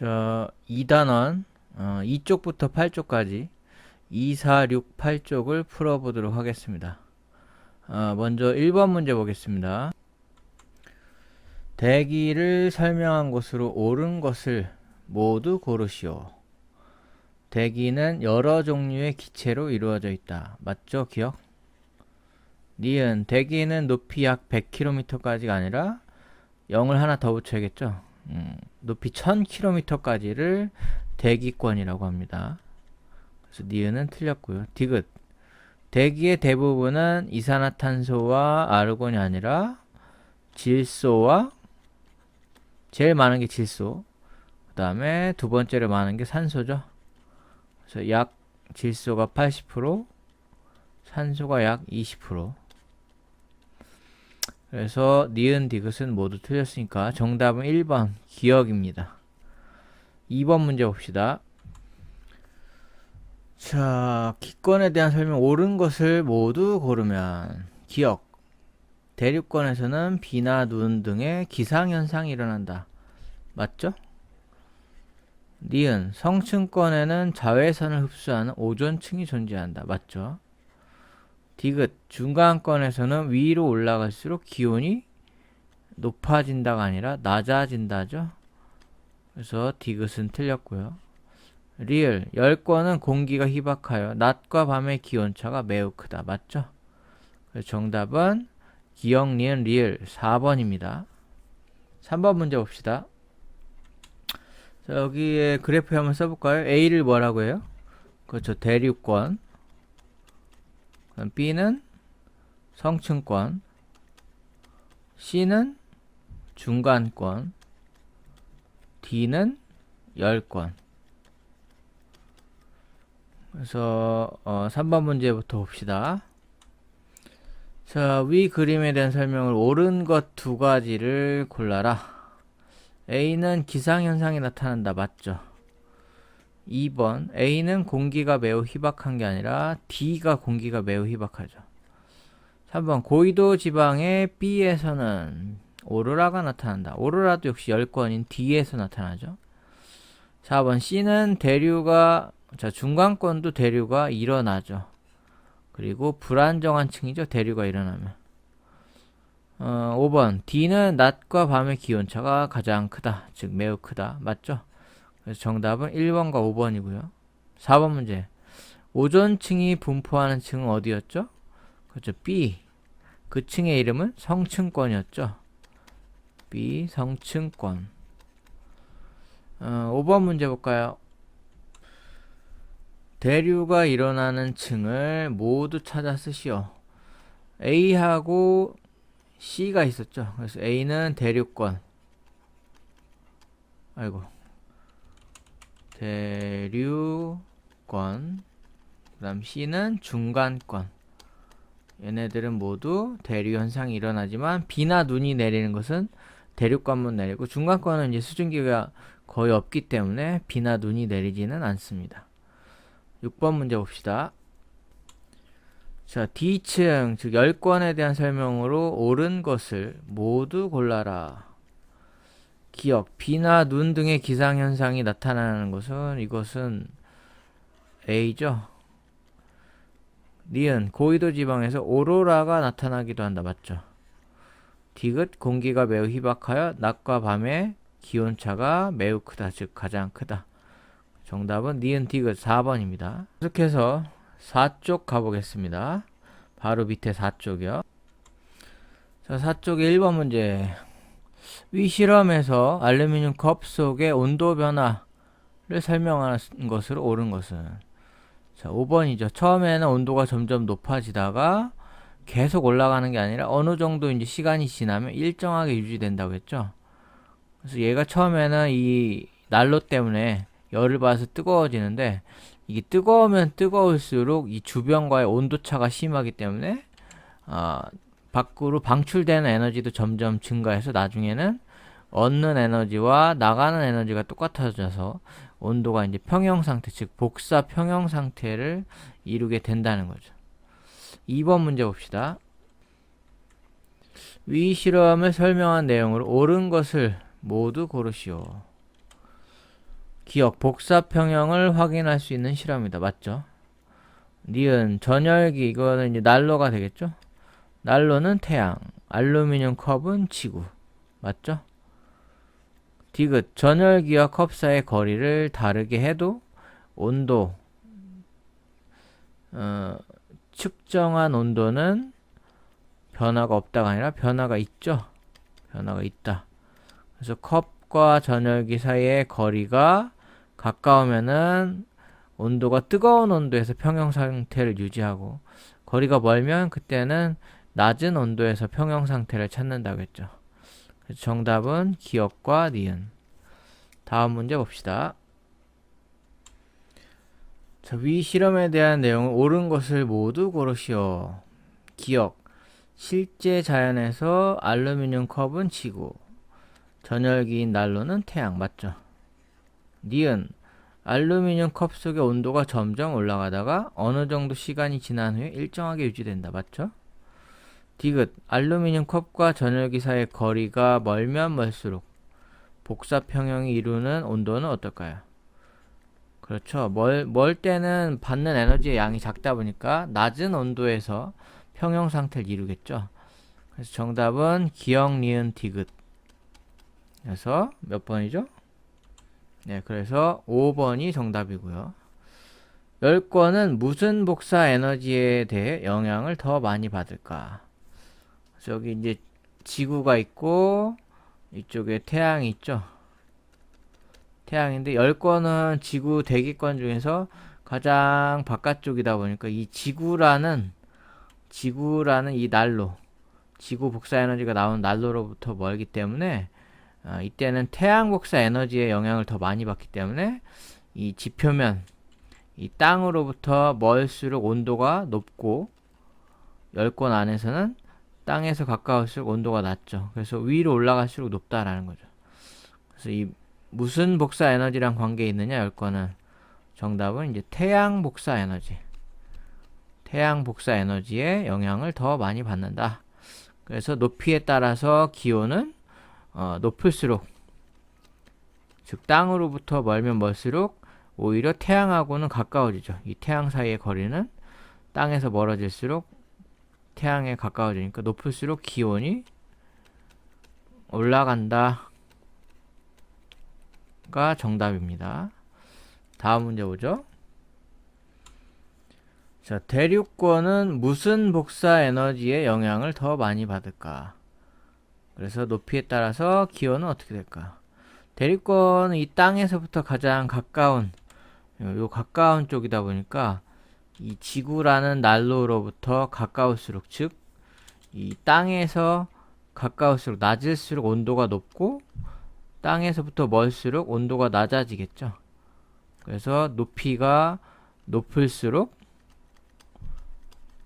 2단원 2쪽부터 8쪽까지 2, 4, 6, 8쪽을 풀어보도록 하겠습니다. 먼저 1번 문제 보겠습니다. 대기를 설명한 곳으로 옳은 것을 모두 고르시오. 대기는 여러 종류의 기체로 이루어져 있다. 맞죠? 기억? 니은 대기는 높이 약 100km까지가 아니라 0을 하나 더 붙여야겠죠? 높이 1000km까지를 대기권이라고 합니다. 그래서 니은은 틀렸고요. 디귿 대기의 대부분은 이산화탄소와 아르곤이 아니라 질소와 제일 많은 게 질소, 그 다음에 두 번째로 많은 게 산소죠. 그래서 약 질소가 80%, 산소가 약 20%. 그래서 니은 디귿은 모두 틀렸으니까 정답은 1번 기억입니다. 2번 문제 봅시다. 자, 기권에 대한 설명 옳은 것을 모두 고르면 기억 대륙권에서는 비나 눈 등의 기상현상이 일어난다. 맞죠? 니은 성층권에는 자외선을 흡수하는 오존층이 존재한다. 맞죠? 디귿 중간권에서는 위로 올라갈수록 기온이 높아진다가 아니라 낮아진다죠. 그래서 디귿은 틀렸고요. 리을 열권은 공기가 희박하여 낮과 밤의 기온차가 매우 크다. 맞죠? 그래서 정답은 기억, 니은, 리을 4번입니다. 3번 문제 봅시다. 자, 여기에 그래프 한번 써볼까요? A를 뭐라고 해요? 그렇죠. 대륙권. B는 성층권, C는 중간권, D는 열권. 그래서 3번 문제부터 봅시다. 자, 위 그림에 대한 설명을 옳은 것 두 가지를 골라라. A는 기상현상이 나타난다. 맞죠? 2번 A는 공기가 매우 희박한 게 아니라 D가 공기가 매우 희박하죠. 3번 고緯도 지방의 B에서는 오로라가 나타난다. 오로라도 역시 열권인 D에서 나타나죠. 4번 C는 대류가 중간권도 대류가 일어나죠. 그리고 불안정한 층이죠. 대류가 일어나면. 5번 D는 낮과 밤의 기온차가 가장 크다. 즉 매우 크다. 맞죠? 그래서 정답은 1번과 5번이고요. 4번 문제. 오존층이 분포하는 층은 어디였죠? 그렇죠. B. 그 층의 이름은 성층권이었죠. B. 성층권. 5번 문제 볼까요? 대류가 일어나는 층을 모두 찾아 쓰시오. A하고 C가 있었죠. 그래서 A는 대류권. 대류권. 그 다음 C는 중간권. 얘네들은 모두 대류 현상이 일어나지만 비나 눈이 내리는 것은 대륙권만 내리고 중간권은 이제 수증기가 거의 없기 때문에 비나 눈이 내리지는 않습니다. 6번 문제 봅시다. 자, D층, 즉 열권에 대한 설명으로 옳은 것을 모두 골라라. 기억, 비나 눈 등의 기상현상이 나타나는 것은 이것은 A죠. 니은, 고緯도 지방에서 오로라가 나타나기도 한다. 맞죠? 디귿, 공기가 매우 희박하여 낮과 밤의 기온차가 매우 크다. 즉 가장 크다. 정답은 니은 디귿 4번입니다. 계속해서 4쪽 가보겠습니다. 바로 밑에 4쪽이요. 자, 4쪽의 1번 문제. 위 실험에서 알루미늄 컵 속의 온도 변화를 설명하는 것으로 옳은 것은? 자, 5번이죠. 처음에는 온도가 점점 높아지다가 계속 올라가는 게 아니라 어느 정도 이제 시간이 지나면 일정하게 유지된다고 했죠. 그래서 얘가 처음에는 이 난로 때문에 열을 받아서 뜨거워지는데 이게 뜨거우면 뜨거울수록 이 주변과의 온도차가 심하기 때문에 밖으로 방출되는 에너지도 점점 증가해서 나중에는 얻는 에너지와 나가는 에너지가 똑같아져서 온도가 이제 평형 상태, 즉 복사 평형 상태를 이루게 된다는 거죠. 2번 문제 봅시다. 위 실험을 설명한 내용으로 옳은 것을 모두 고르시오. 기억, 복사평형을 확인할 수 있는 실험이다. 맞죠? 니은, 전열기, 이거는 이제 난로가 되겠죠? 난로는 태양, 알루미늄 컵은 지구. 맞죠? 디귿, 전열기와 컵 사이의 거리를 다르게 해도 온도, 측정한 온도는 변화가 없다가 아니라 변화가 있죠? 변화가 있다. 그래서 컵과 전열기 사이의 거리가 가까우면은 온도가 뜨거운 온도에서 평형 상태를 유지하고, 거리가 멀면 그때는 낮은 온도에서 평형 상태를 찾는다고 했죠. 그래서 정답은 기억과 니은. 다음 문제 봅시다. 자, 위 실험에 대한 내용은 옳은 것을 모두 고르시오. 기억, 실제 자연에서 알루미늄 컵은 지구, 전열기인 난로는 태양. 맞죠? 니은, 알루미늄 컵 속의 온도가 점점 올라가다가 어느 정도 시간이 지난 후에 일정하게 유지된다. 맞죠? 디귿, 알루미늄 컵과 전열기 사이의 거리가 멀면 멀수록 복사평형이 이루는 온도는 어떨까요? 그렇죠. 멀 때는 받는 에너지의 양이 작다 보니까 낮은 온도에서 평형 상태를 이루겠죠. 그래서 정답은 기억, 니은, 디귿. 그래서 몇 번이죠? 네, 그래서 5번이 정답이고요. 10권은 무슨 복사 에너지에 대해 영향을 더 많이 받을까? 저기 이제 지구가 있고 이쪽에 태양이 있죠. 태양인데 10권은 지구 대기권 중에서 가장 바깥쪽이다 보니까 이 지구라는 이 난로, 지구 복사 에너지가 나오는 난로로부터 멀기 때문에 이때는 태양 복사 에너지의 영향을 더 많이 받기 때문에 이 지표면, 이 땅으로부터 멀수록 온도가 높고 10권 안에서는 땅에서 가까울수록 온도가 낮죠. 그래서 위로 올라갈수록 높다라는 거죠. 그래서 이 무슨 복사 에너지랑 관계 있느냐 10권은 정답은 이제 태양 복사 에너지. 태양 복사 에너지의 영향을 더 많이 받는다. 그래서 높이에 따라서 기온은 높을수록, 즉 땅으로부터 멀면 멀수록 오히려 태양하고는 가까워지죠. 이 태양 사이의 거리는 땅에서 멀어질수록 태양에 가까워지니까 높을수록 기온이 올라간다 가 정답입니다. 다음 문제 보죠. 자, 대륙권은 무슨 복사 에너지의 영향을 더 많이 받을까? 그래서 높이에 따라서 기온은 어떻게 될까? 대륙권은 이 땅에서부터 가장 가까운, 요 가까운 쪽이다 보니까 이 지구라는 난로로부터 가까울수록, 즉 이 땅에서 가까울수록 낮을수록 온도가 높고 땅에서부터 멀수록 온도가 낮아지겠죠. 그래서 높이가 높을수록,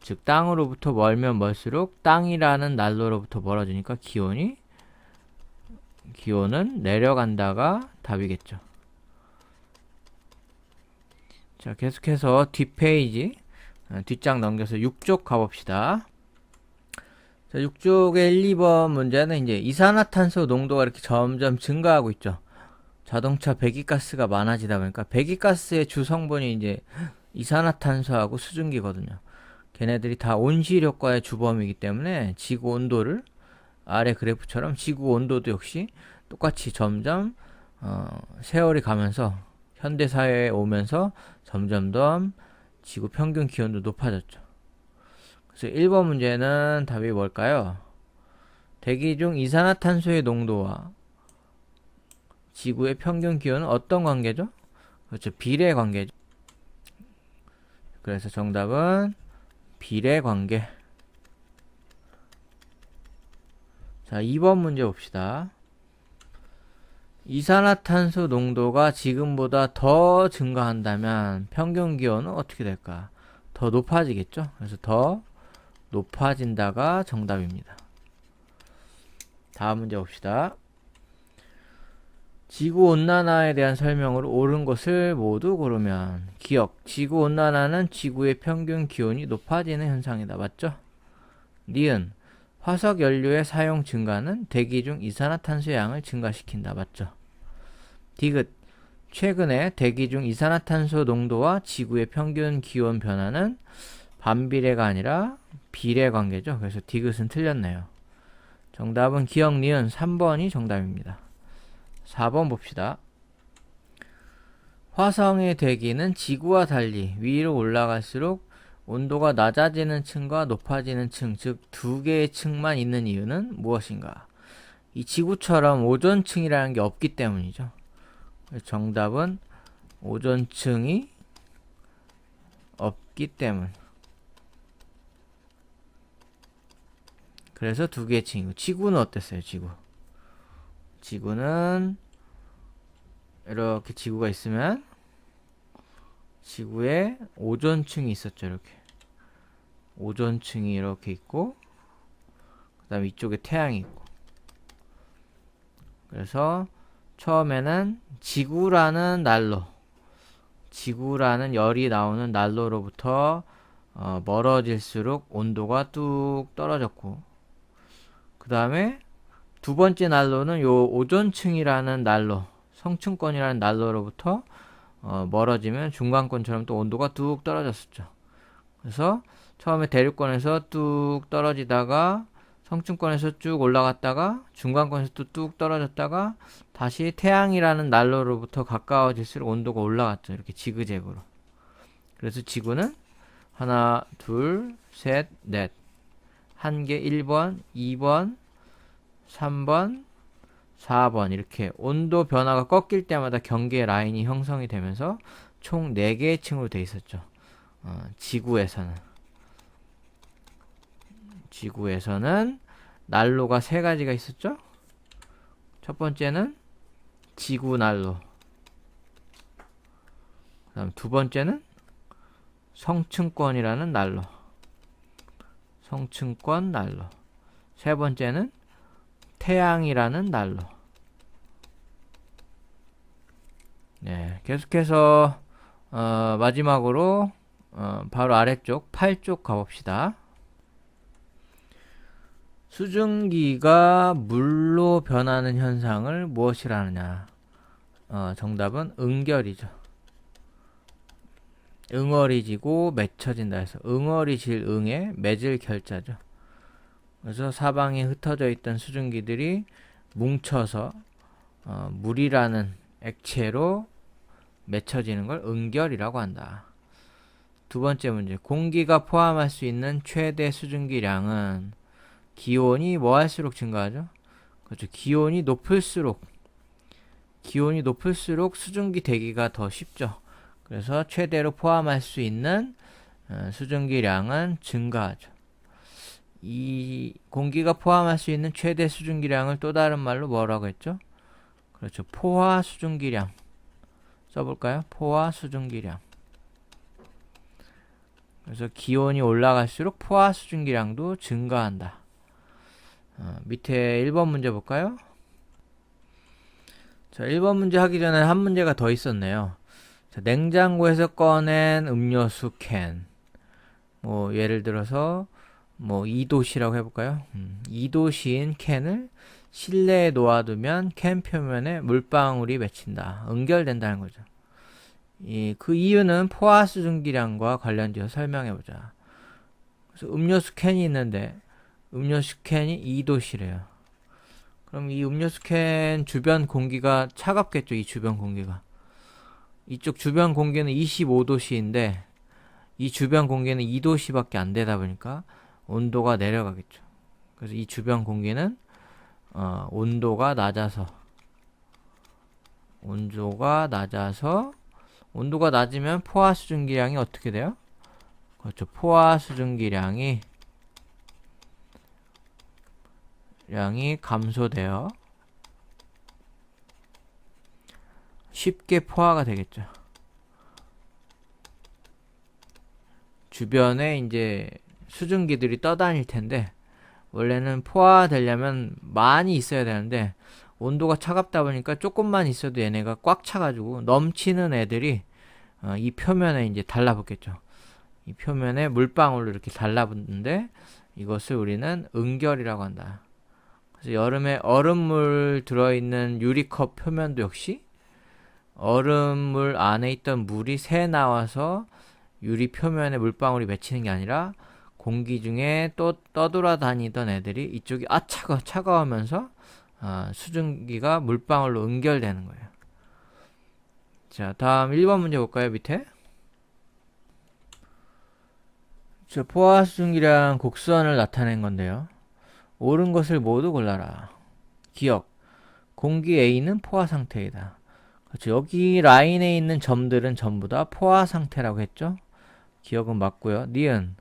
즉 땅으로부터 멀면 멀수록 땅이라는 난로로부터 멀어지니까 기온은 내려간다가 답이겠죠. 자, 계속해서 뒷페이지, 뒷장 넘겨서 6쪽 가봅시다. 자, 6쪽의 1, 2번 문제는 이제 이산화탄소 농도가 이렇게 점점 증가하고 있죠. 자동차 배기가스가 많아지다 보니까 배기가스의 주 성분이 이제 이산화탄소하고 수증기거든요. 걔네들이 다 온실 효과의 주범이기 때문에 지구 온도를, 아래 그래프처럼 지구 온도도 역시 똑같이 점점 세월이 가면서 현대 사회에 오면서 점점 더 지구 평균 기온도 높아졌죠. 그래서 1번 문제는 답이 뭘까요? 대기 중 이산화탄소의 농도와 지구의 평균 기온은 어떤 관계죠? 그렇죠. 비례 관계죠. 그래서 정답은 비례 관계. 자, 2번 문제 봅시다. 이산화탄소 농도가 지금보다 더 증가한다면 평균 기온은 어떻게 될까? 더 높아지겠죠? 그래서 더 높아진다가 정답입니다. 다음 문제 봅시다. 지구온난화에 대한 설명으로 옳은 것을 모두 고르면 기억, 지구온난화는 지구의 평균 기온이 높아지는 현상이다. 맞죠? 니은, 화석 연료의 사용 증가는 대기 중 이산화탄소 양을 증가시킨다. 맞죠? 디귿, 최근에 대기 중 이산화탄소 농도와 지구의 평균 기온 변화는 반비례가 아니라 비례 관계죠. 그래서 디귿은 틀렸네요. 정답은 기억, 니은 3번이 정답입니다. 4번 봅시다. 화성의 대기는 지구와 달리 위로 올라갈수록 온도가 낮아지는 층과 높아지는 층, 즉 두 개의 층만 있는 이유는 무엇인가? 이 지구처럼 오존층이라는 게 없기 때문이죠. 정답은 오존층이 없기 때문. 그래서 두 개의 층이고, 지구는 어땠어요? 지구는 이렇게 지구가 있으면 지구에 오존층이 있었죠. 이렇게 오존층이 이렇게 있고, 그 다음에 이쪽에 태양이 있고. 그래서 처음에는 지구라는 열이 나오는 난로로부터 멀어질수록 온도가 뚝 떨어졌고, 그 다음에 두 번째 난로는 요 오존층이라는 난로, 성층권이라는 난로로부터 멀어지면 중간권처럼 또 온도가 뚝 떨어졌었죠. 그래서 처음에 대륙권에서 뚝 떨어지다가 성층권에서 쭉 올라갔다가 중간권에서 또 뚝 떨어졌다가 다시 태양이라는 난로로부터 가까워질수록 온도가 올라갔죠. 이렇게 지그재그로. 그래서 지구는 하나, 둘, 셋, 넷. 한 개 1번, 2번, 3번, 4번 이렇게 온도 변화가 꺾일 때마다 경계 라인이 형성이 되면서 총 4개의 층으로 되어 있었죠. 지구에서는 난로가 3가지가 있었죠. 첫 번째는 지구 난로, 그 다음 두 번째는 성층권이라는 난로, 성층권 난로, 세 번째는 태양이라는 난로. 네, 계속해서 마지막으로 바로 아래쪽 8쪽 가봅시다. 수증기가 물로 변하는 현상을 무엇이라 하느냐? 정답은 응결이죠. 응어리지고 맺혀진다 해서 응어리질 응에 맺을 결자죠. 그래서 사방에 흩어져 있던 수증기들이 뭉쳐서 물이라는 액체로 맺혀지는 걸 응결이라고 한다. 두 번째 문제. 공기가 포함할 수 있는 최대 수증기량은 기온이 뭐 할수록 증가하죠? 그렇죠. 기온이 높을수록 수증기 대기가 더 쉽죠. 그래서 최대로 포함할 수 있는 수증기량은 증가하죠. 이 공기가 포함할 수 있는 최대 수증기량을 또 다른 말로 뭐라고 했죠? 그렇죠. 포화 수증기량. 써볼까요? 포화 수증기량. 그래서 기온이 올라갈수록 포화 수증기량도 증가한다. 밑에 1번 문제 볼까요? 자, 1번 문제 하기 전에 한 문제가 더 있었네요. 자, 냉장고에서 꺼낸 음료수 캔. 뭐 예를 들어서 뭐 2도씨라고 해볼까요? 2도씨인 캔을 실내에 놓아두면 캔 표면에 물방울이 맺힌다. 응결된다는 거죠. 그 이유는 포화 수증기량과 관련지어서 설명해보자. 그래서 음료수 캔이 있는데 음료수 캔이 2도씨래요. 그럼 이 음료수 캔 주변 공기가 차갑겠죠. 이 주변 공기가. 이쪽 주변 공기는 25도씨인데 이 주변 공기는 2도씨밖에 안 되다 보니까 온도가 내려가겠죠. 그래서 이 주변 공기는 온도가 낮으면 포화 수증기량이 어떻게 돼요? 그렇죠. 포화 수증기량이 감소되어 쉽게 포화가 되겠죠. 주변에 이제 수증기들이 떠다닐 텐데 원래는 포화되려면 많이 있어야 되는데 온도가 차갑다 보니까 조금만 있어도 얘네가 꽉 차가지고 넘치는 애들이 이 표면에 이제 달라붙겠죠. 이 표면에 물방울로 이렇게 달라붙는데 이것을 우리는 응결이라고 한다. 그래서 여름에 얼음물 들어있는 유리컵 표면도 역시 얼음물 안에 있던 물이 새 나와서 유리 표면에 물방울이 맺히는 게 아니라 공기 중에 또 떠돌아다니던 애들이 이쪽이 차가우면서 수증기가 물방울로 응결되는 거예요. 자, 다음 1번 문제 볼까요? 밑에. 저 포화 수증기랑 곡선을 나타낸 건데요. 옳은 것을 모두 골라라. 기억. 공기 A는 포화 상태이다. 그렇죠. 여기 라인에 있는 점들은 전부 다 포화 상태라고 했죠. 기억은 맞고요. 니은.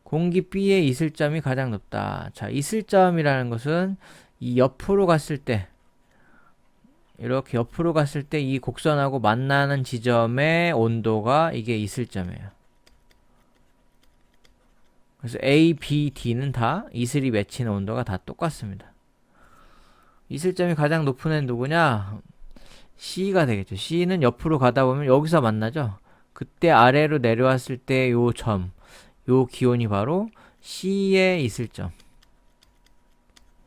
공기 B의 이슬점이 가장 높다. 자, 이슬점이라는 것은 이 옆으로 갔을 때, 이렇게 옆으로 갔을 때 이 곡선하고 만나는 지점의 온도가 이게 이슬점이에요. 그래서 A, B, D는 다 이슬이 맺히는 온도가 다 똑같습니다. 이슬점이 가장 높은 애는 누구냐? C가 되겠죠. C는 옆으로 가다 보면 여기서 만나죠. 그때 아래로 내려왔을 때 요 점, 요 기온이 바로 C의 이슬점.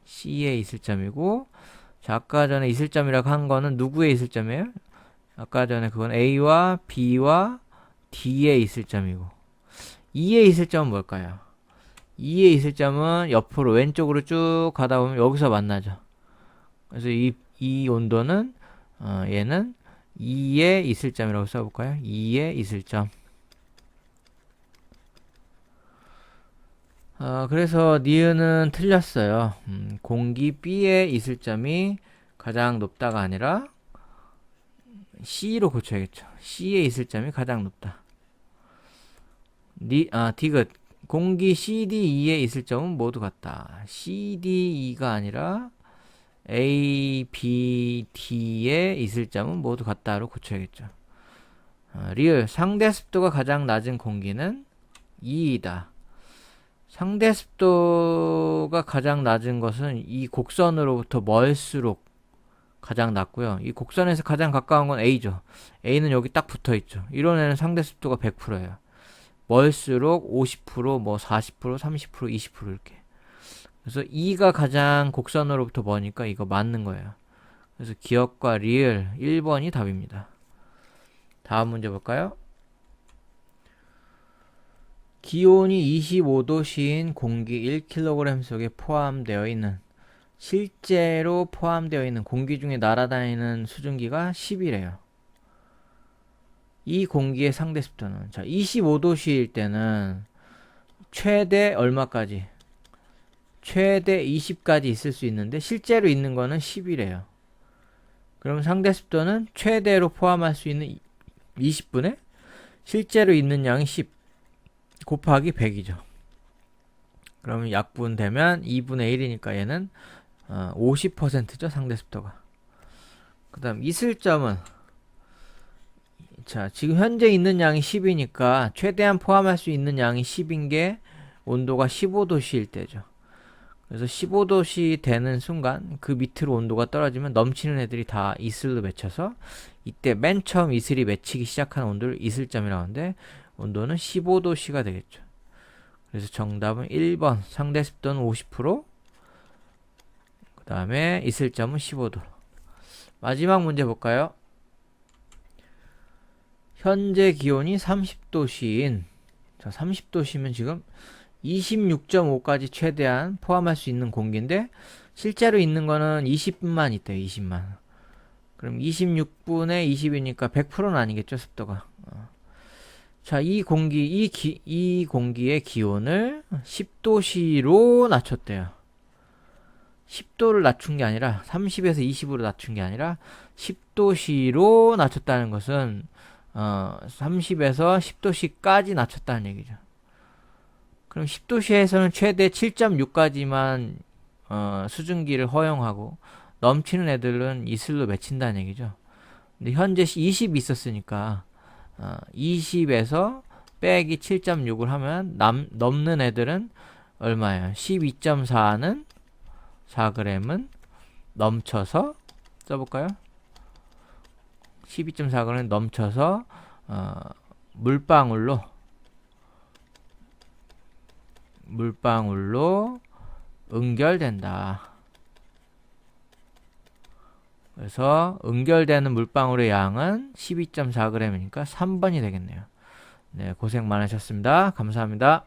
C의 이슬점이고, 자, 아까 전에 이슬점이라고 한 거는 누구의 이슬점이에요? 아까 전에 그건 A와 B와 D의 이슬점이고, E의 이슬점은 뭘까요? E의 이슬점은 옆으로 왼쪽으로 쭉 가다 보면 여기서 만나죠. 그래서 이 온도는 얘는 E의 이슬점이라고 써볼까요? E의 이슬점. 그래서 니은은 틀렸어요. 공기 B의 이슬점이 가장 높다가 아니라 C로 고쳐야겠죠. C의 이슬점이 가장 높다. 디귿. 공기 CDE의 이슬점은 모두 같다. CDE가 아니라 A, B, D의 이슬점은 모두 같다로 고쳐야겠죠. 리을. 상대 습도가 가장 낮은 공기는 E이다. 상대 습도가 가장 낮은 것은 이 곡선으로부터 멀수록 가장 낮고요. 이 곡선에서 가장 가까운 건 A죠. A는 여기 딱 붙어 있죠. 이런 애는 상대 습도가 100%예요. 멀수록 50%, 뭐 40%, 30%, 20% 이렇게. 그래서 E가 가장 곡선으로부터 머니까 이거 맞는 거예요. 그래서 기억과 리을 1번이 답입니다. 다음 문제 볼까요? 기온이 25도씨인 공기 1kg 속에 포함되어 있는, 실제로 포함되어 있는 공기 중에 날아다니는 수증기가 10이래요. 이 공기의 상대 습도는, 자, 25도씨일 때는 최대 얼마까지? 최대 20까지 있을 수 있는데 실제로 있는 거는 10이래요. 그럼 상대 습도는 최대로 포함할 수 있는 20분의 실제로 있는 양이 10 곱하기 100이죠. 그러면 약분되면 2분의 1이니까 얘는 50%죠. 상대 습도가. 그 다음 이슬점은, 자, 지금 현재 있는 양이 10이니까 최대한 포함할 수 있는 양이 10인 게 온도가 15도씨일 때죠. 그래서 15도씨 되는 순간 그 밑으로 온도가 떨어지면 넘치는 애들이 다 이슬로 맺혀서 이때 맨 처음 이슬이 맺히기 시작하는 온도를 이슬점이라고 하는데 온도는 15도씨가 되겠죠. 그래서 정답은 1번. 상대 습도는 50%, 그 다음에 이슬점은 15도. 마지막 문제 볼까요? 현재 기온이 30도씨인, 자, 30도씨면 지금 26.5까지 최대한 포함할 수 있는 공기인데 실제로 있는 거는 20분만 있대요. 20만. 그럼 26분의 20이니까 100%는 아니겠죠, 습도가. 자, 이 공기의 기온을 10도씨로 낮췄대요. 10도를 낮춘 게 아니라 30에서 20으로 낮춘 게 아니라 10도씨로 낮췄다는 것은 30에서 10도씨까지 낮췄다는 얘기죠. 그럼 10도씨에서는 최대 7.6까지만 수증기를 허용하고 넘치는 애들은 이슬로 맺힌다는 얘기죠. 근데 현재 20 있었으니까 20에서 빼기 7.6을 하면 넘는 애들은 얼마예요? 12.4는 4g은 넘쳐서 써볼까요? 12.4g은 넘쳐서 물방울로 응결된다. 그래서 응결되는 물방울의 양은 12.4g이니까 3번이 되겠네요. 네, 고생 많으셨습니다. 감사합니다.